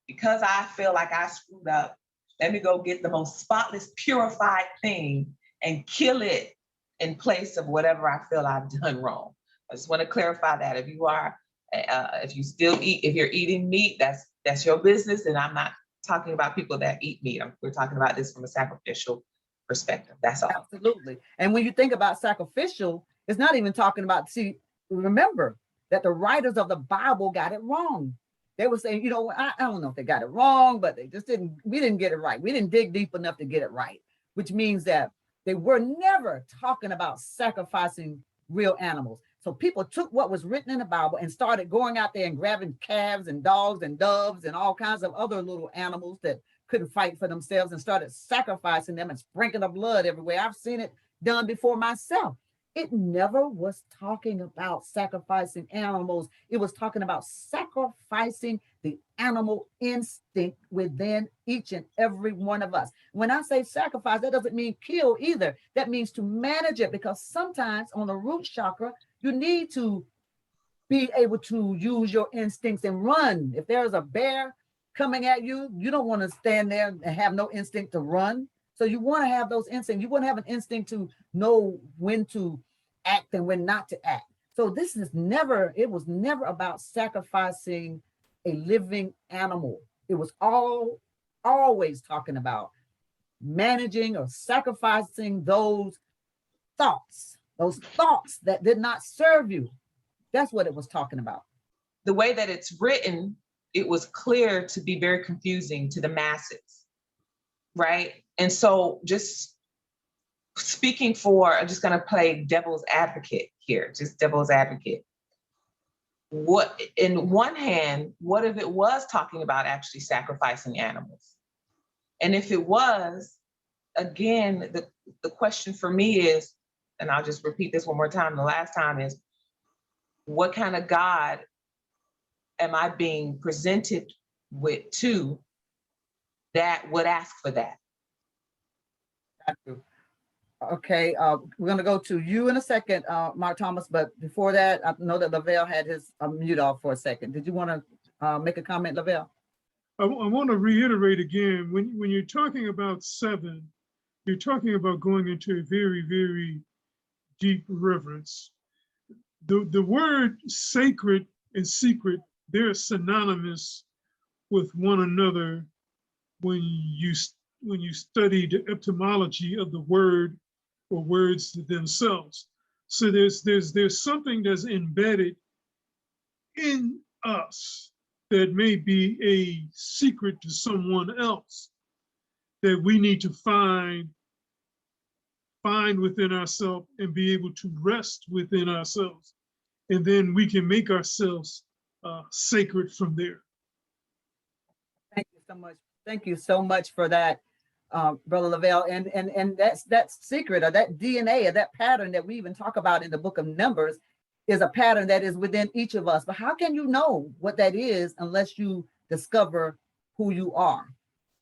Because I feel like I screwed up, let me go get the most spotless, purified thing and kill it in place of whatever I feel I've done wrong. I just want to clarify that if you still eat, if you're eating meat, that's your business. And I'm not talking about people that eat meat. We're talking about this from a sacrificial perspective. That's all. Absolutely. And when you think about sacrificial, it's not even talking about, remember that the writers of the Bible got it wrong. They were saying, I don't know if they got it wrong, but we didn't get it right. We didn't dig deep enough to get it right, which means that they were never talking about sacrificing real animals. So people took what was written in the Bible and started going out there and grabbing calves and dogs and doves and all kinds of other little animals that couldn't fight for themselves and started sacrificing them and sprinkling the blood everywhere. I've seen it done before myself. It never was talking about sacrificing animals. It was talking about sacrificing the animal instinct within each and every one of us. When I say sacrifice, that doesn't mean kill either. That means to manage it, because sometimes on the root chakra, you need to be able to use your instincts and run. If there's a bear coming at you, you don't want to stand there and have no instinct to run. So you want to have those instincts. You want to have an instinct to know when to act and when not to act. So it was never about sacrificing a living animal. It was always talking about managing or sacrificing those thoughts that did not serve you. That's what it was talking about. The way that it's written, it was clear to be very confusing to the masses, right? And so just speaking I'm just going to play devil's advocate here, just devil's advocate. What, in one hand, what if it was talking about actually sacrificing animals? And if it was, again, the question for me is, and I'll just repeat this one more time, the last time is, what kind of God am I being presented with to that would ask for that? Okay, we're going to go to you in a second, Mark Thomas, but before that, I know that Lavelle had his mute off for a second. Did you want to make a comment, Lavelle? I want to reiterate again, when you're talking about 7, you're talking about going into a very, very deep reverence. The word sacred and secret, they're synonymous with one another when you study the etymology of the word or words themselves. So there's something that's embedded in us that may be a secret to someone else that we need to find within ourselves and be able to rest within ourselves. And then we can make ourselves sacred from there. Thank you so much. Thank you so much for that, Brother Lavelle. And that's that secret, or that DNA, or that pattern that we even talk about in the book of Numbers. is a pattern that is within each of us. But how can you know what that is unless you discover who you are?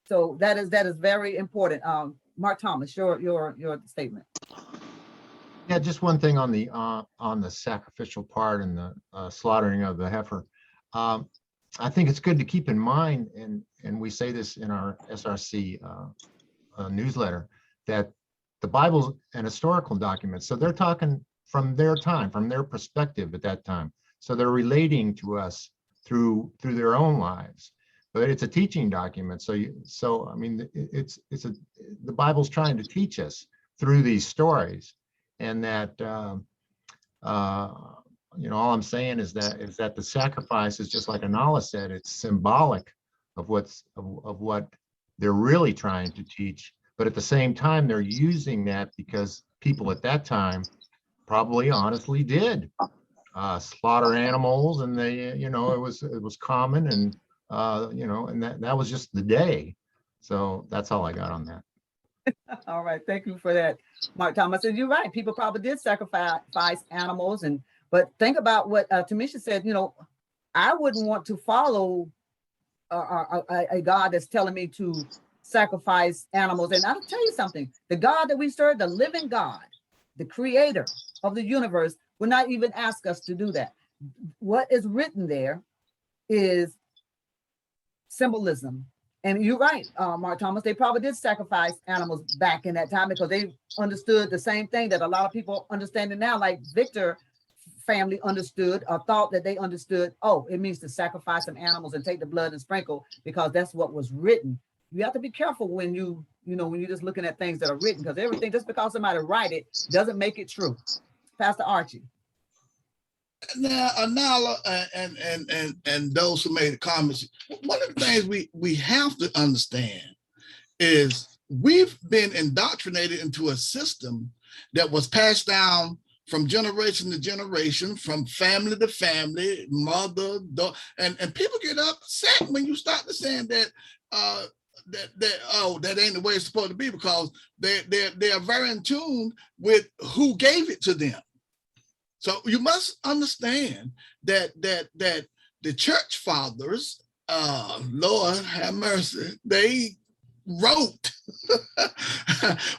So that is very important. Mark Thomas, your statement. Yeah, just one thing on the sacrificial part and the slaughtering of the heifer. I think it's good to keep in mind, and we say this in our SRC newsletter, that the Bible's an historical document. So they're talking from their time, from their perspective at that time. So they're relating to us through their own lives. But it's a teaching document. So I mean, the Bible's trying to teach us through these stories, and that all I'm saying is that the sacrifice is just like Anala said. It's symbolic of what they're really trying to teach. But at the same time, they're using that because people at that time probably honestly did slaughter animals, and they, it was common, and and that was just the day. So that's all I got on that. All right, thank you for that, Mark Thomas. And you're right, people probably did sacrifice animals, but think about what Tamisha said. I wouldn't want to follow a God that's telling me to sacrifice animals. And I'll tell you something: the God that we serve, the living God, the creator of the universe, will not even ask us to do that. What is written there is symbolism. And you're right, Mark Thomas, they probably did sacrifice animals back in that time because they understood the same thing that a lot of people understand it now, like Victor family understood or thought that they understood. Oh, it means to sacrifice some animals and take the blood and sprinkle, because that's what was written. You have to be careful when when you're just looking at things that are written, because everything, just because somebody write it, doesn't make it true. Pastor Archie. Now, Anala and those who made the comments, one of the things we have to understand is we've been indoctrinated into a system that was passed down from generation to generation, from family to family, mother, daughter, and people get upset when you start to saying that that ain't the way it's supposed to be, because they are very in tune with who gave it to them. So you must understand that the church fathers, Lord have mercy, they wrote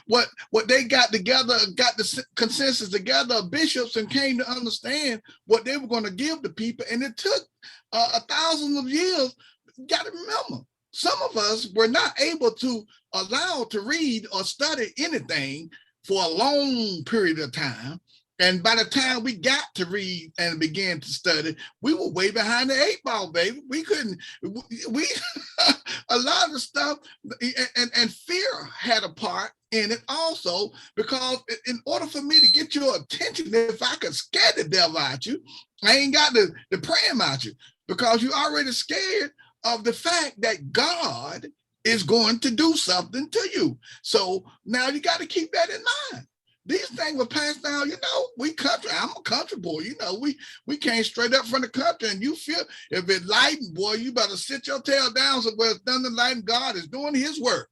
what they got together, got the consensus together of bishops, and came to understand what they were going to give the people. And it took 1,000 of years. You got to remember, some of us were not able to allow to read or study anything for a long period of time. And by the time we got to read and began to study, we were way behind the 8 ball, baby. We couldn't, a lot of the stuff, and fear had a part in it also, because in order for me to get your attention, if I could scare the devil out you, I ain't got to pray him out you, because you're already scared of the fact that God is going to do something to you. So now you got to keep that in mind. These things were passed down, we country. I'm a country boy, we came straight up from the country, and you feel if it's lighting, boy, you better sit your tail down somewhere it's thunder light, and God is doing his work.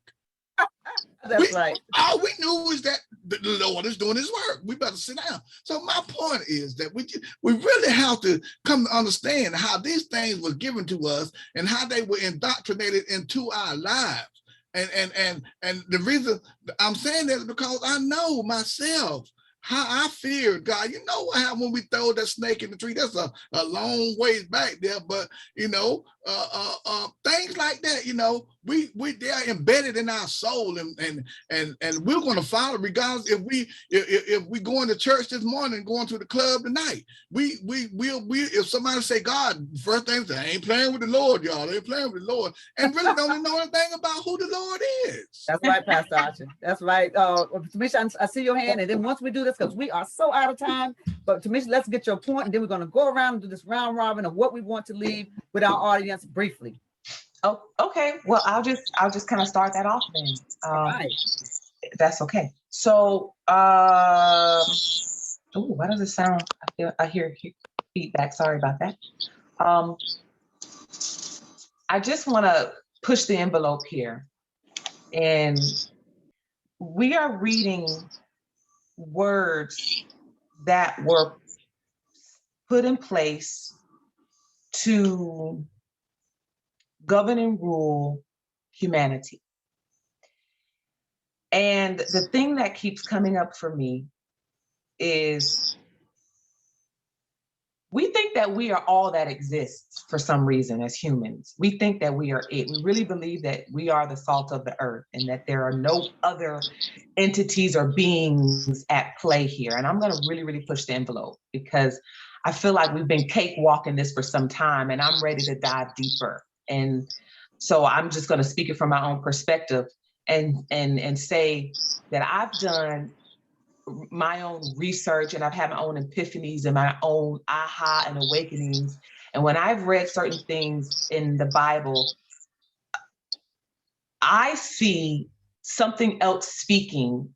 That's right. All we knew is that the Lord is doing his work. We better sit down. So my point is that we really have to come to understand how these things were given to us and how they were indoctrinated into our lives. And the reason I'm saying that is because I know myself how I feared God. You know what happened when we throw that snake in the tree? That's a long ways back there, but things like that, they are embedded in our soul, and we're going to follow regardless if we going to church this morning, going to the club tonight. We if somebody say God, first thing say, I ain't playing with the Lord, y'all. They ain't playing with the Lord, and really don't know anything about who the Lord is. That's right, Pastor Archie. That's right. Tamisha, I see your hand, and then once we do this, because we are so out of time, but Tamisha, let's get your point, and then we're going to go around and do this round robin of what we want to leave with our audience briefly. Oh, okay. Well, I'll just kind of start that off then. Right. That's okay. So, why does it sound? I hear feedback. Sorry about that. I just want to push the envelope here, and we are reading words that were put in place to govern and rule humanity. And the thing that keeps coming up for me is we think that we are all that exists for some reason as humans. We think that we are it. We really believe that we are the salt of the earth and that there are no other entities or beings at play here. And I'm going to really, really push the envelope because I feel like we've been cakewalking this for some time and I'm ready to dive deeper. And so I'm just going to speak it from my own perspective and say that I've done my own research and I've had my own epiphanies and my own aha and awakenings. And when I've read certain things in the Bible, I see something else speaking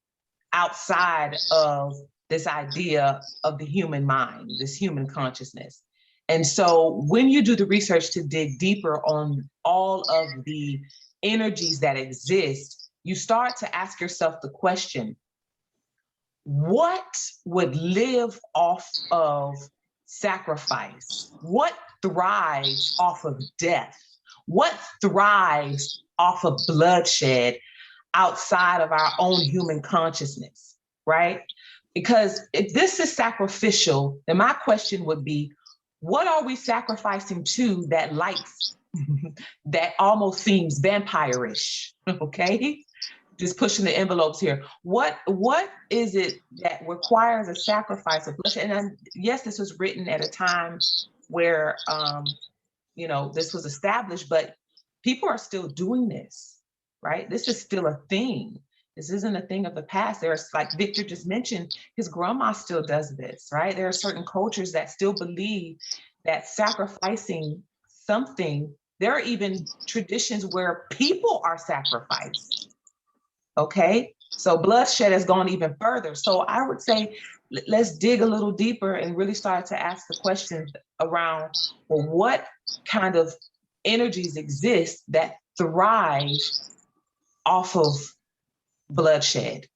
outside of this idea of the human mind, this human consciousness. And so when you do the research to dig deeper on all of the energies that exist, you start to ask yourself the question, what would live off of sacrifice? What thrives off of death? What thrives off of bloodshed outside of our own human consciousness, right? Because if this is sacrificial, then my question would be, what are we sacrificing to that lights, that almost seems vampire-ish, okay? Just pushing the envelopes here. What is it that requires a sacrifice of bloodshed? And yes, this was written at a time where, this was established, but people are still doing this, right? This is still a thing. This isn't a thing of the past. There's, like Victor just mentioned, his grandma still does this, right? There are certain cultures that still believe that sacrificing something, there are even traditions where people are sacrificed. Okay, so bloodshed has gone even further. So I would say, let's dig a little deeper and really start to ask the questions around, well, what kind of energies exist that thrive off of bloodshed?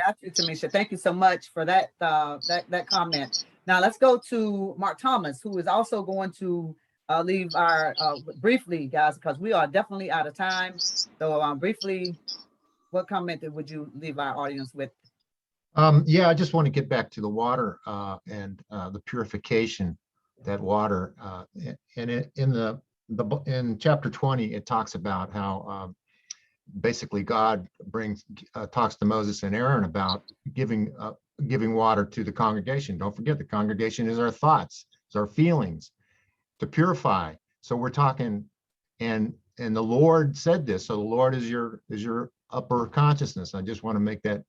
Got you, Tamisha. Thank you so much for that that comment. Now let's go to Mark Thomas, who is also going to leave our briefly, guys, because we are definitely out of time. So briefly, what comment would you leave our audience with? Yeah, I just want to get back to the water and the purification that water. And in chapter 20, it talks about how basically God talks to Moses and Aaron about giving water to the congregation. Don't forget, the congregation is our thoughts, it's our feelings to purify. So we're talking, and the Lord said this. So the Lord is your upper consciousness. I just want to make that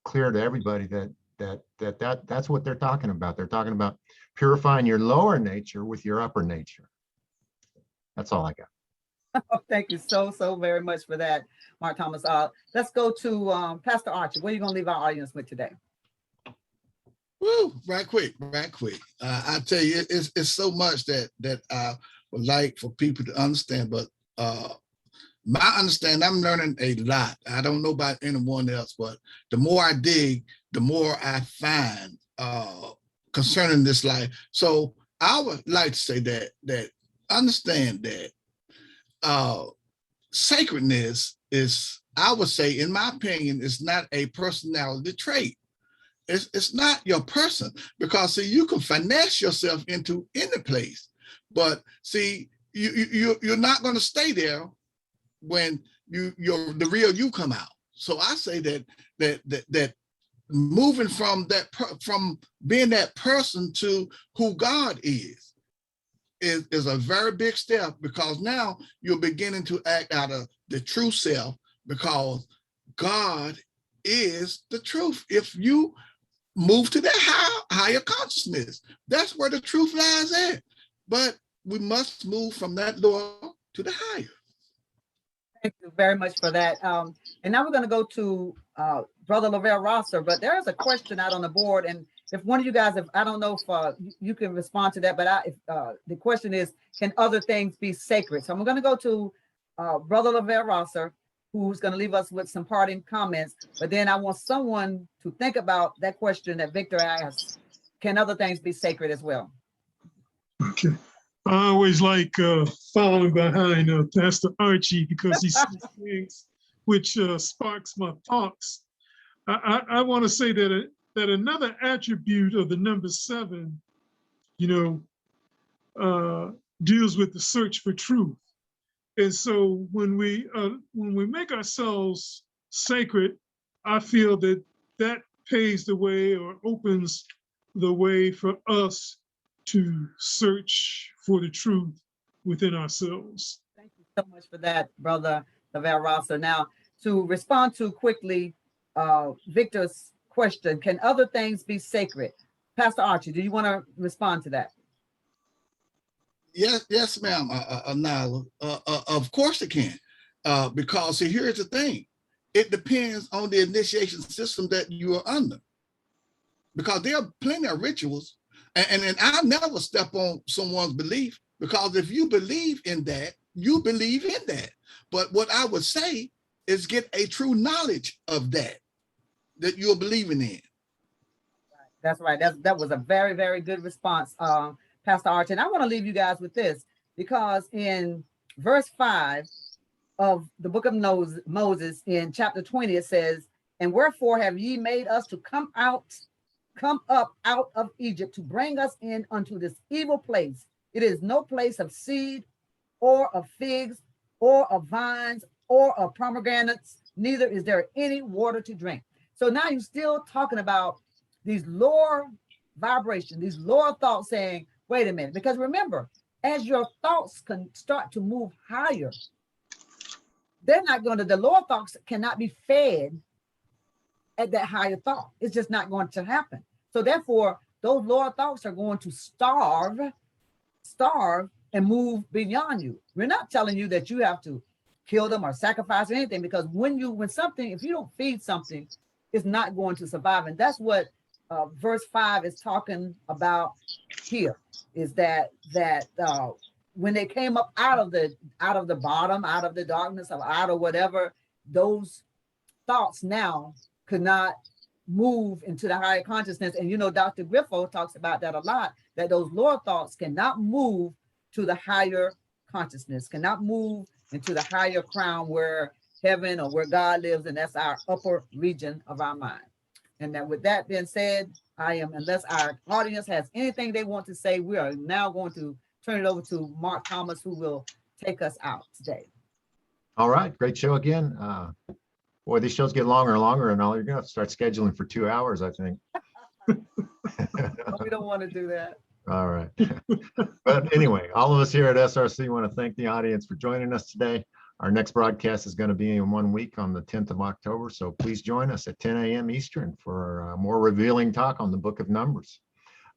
clear to everybody that's what they're talking about. They're talking about purifying your lower nature with your upper nature. That's all I got. Oh, thank you so very much for that, Mark Thomas. Let's go to Pastor Archie. What are you going to leave our audience with today? Woo, right quick. I tell you, it's so much that I would like for people to understand, but my understanding, I'm learning a lot. I don't know about anyone else, but the more I dig, the more I find concerning this life. So I would like to say that understand that sacredness is, I would say, in my opinion, is not a personality trait. It's not your person, because see, you can finesse yourself into any place, but see, you're not going to stay there when the real you come out. So I say that moving from being that person to who God is a very big step, because now you're beginning to act out of the true self, because God is the truth. If you move to that higher consciousness, that's where the truth lies at. But we must move from that lower to the higher. Thank you very much for that. And now we're going to go to Brother Lavelle Rosser, but there is a question out on the board. And if one of you guys, I don't know if you can respond to that, but the question is, can other things be sacred? So I'm going to go to Brother Lavelle Rosser, who's going to leave us with some parting comments. But then I want someone to think about that question that Victor asked. Can other things be sacred as well? Okay. I always like following behind Pastor Archie because he says things which sparks my thoughts. I want to say that that another attribute of the number 7, deals with the search for truth. And so when we make ourselves sacred, I feel that that paves the way or opens the way for us to search for the truth within ourselves. Thank you so much for that, Brother Lavelle Rosser. Now, to respond to quickly Victor's question, can other things be sacred? Pastor Archie, do you want to respond to that? Yes, ma'am, Nyla. Of course it can, because see, here's the thing. It depends on the initiation system that you are under, because there are plenty of rituals, and I never step on someone's belief, because if you believe in that, you believe in that. But what I would say is get a true knowledge of that you're believing in. That's right. That was a very, very good response, Pastor Archie. And I want to leave you guys with this, because in verse 5 of the book of Moses in chapter 20, it says, "And wherefore have ye made us to come up out of Egypt to bring us in unto this evil place? It is no place of seed or of figs or of vines or of pomegranates, neither is there any water to drink." So now you're still talking about these lower vibrations, these lower thoughts saying, wait a minute, because remember, as your thoughts can start to move higher, the lower thoughts cannot be fed at that higher thought. It's just not going to happen. So therefore, those lower thoughts are going to starve and move beyond you. We're not telling you that you have to kill them or sacrifice or anything, because if you don't feed something, it's not going to survive. And that's what verse 5 is talking about here, is that when they came up out of the bottom, out of the darkness, or out of whatever, those thoughts now could not move into the higher consciousness. And Dr. Griffo talks about that a lot, that those lower thoughts cannot move to the higher consciousness, cannot move into the higher crown where heaven or where God lives, and that's our upper region of our mind. And that with that being said, unless our audience has anything they want to say, we are now going to turn it over to Mark Thomas, who will take us out today. All right, great show again. Boy, these shows get longer and longer, and all you're gonna have to start scheduling for 2 hours, I think. We don't want to do that. All right. But anyway, all of us here at SRC want to thank the audience for joining us today. Our next broadcast is going to be in 1 week on the 10th of October. So please join us at 10 a.m. Eastern for more revealing talk on the Book of Numbers.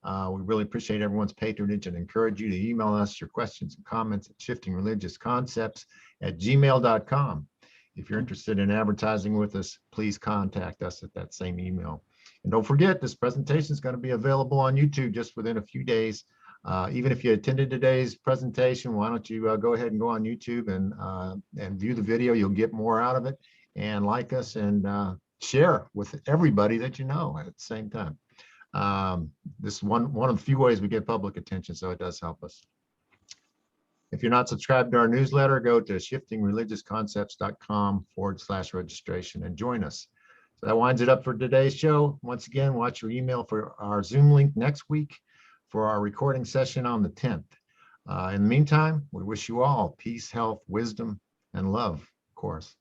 We really appreciate everyone's patronage and encourage you to email us your questions and comments at shiftingreligiousconcepts@gmail.com. If you're interested in advertising with us, please contact us at that same email. And don't forget, this presentation is going to be available on YouTube just within a few days. Even if you attended today's presentation, why don't you go ahead and go on YouTube and view the video. You'll get more out of it, and like us and share with everybody that you know at the same time. This is one of the few ways we get public attention, so it does help us. If you're not subscribed to our newsletter, go to shiftingreligiousconcepts.com/registration and join us. So that winds it up for today's show. Once again, watch your email for our Zoom link next week for our recording session on the 10th. In the meantime, we wish you all peace, health, wisdom, and love, of course.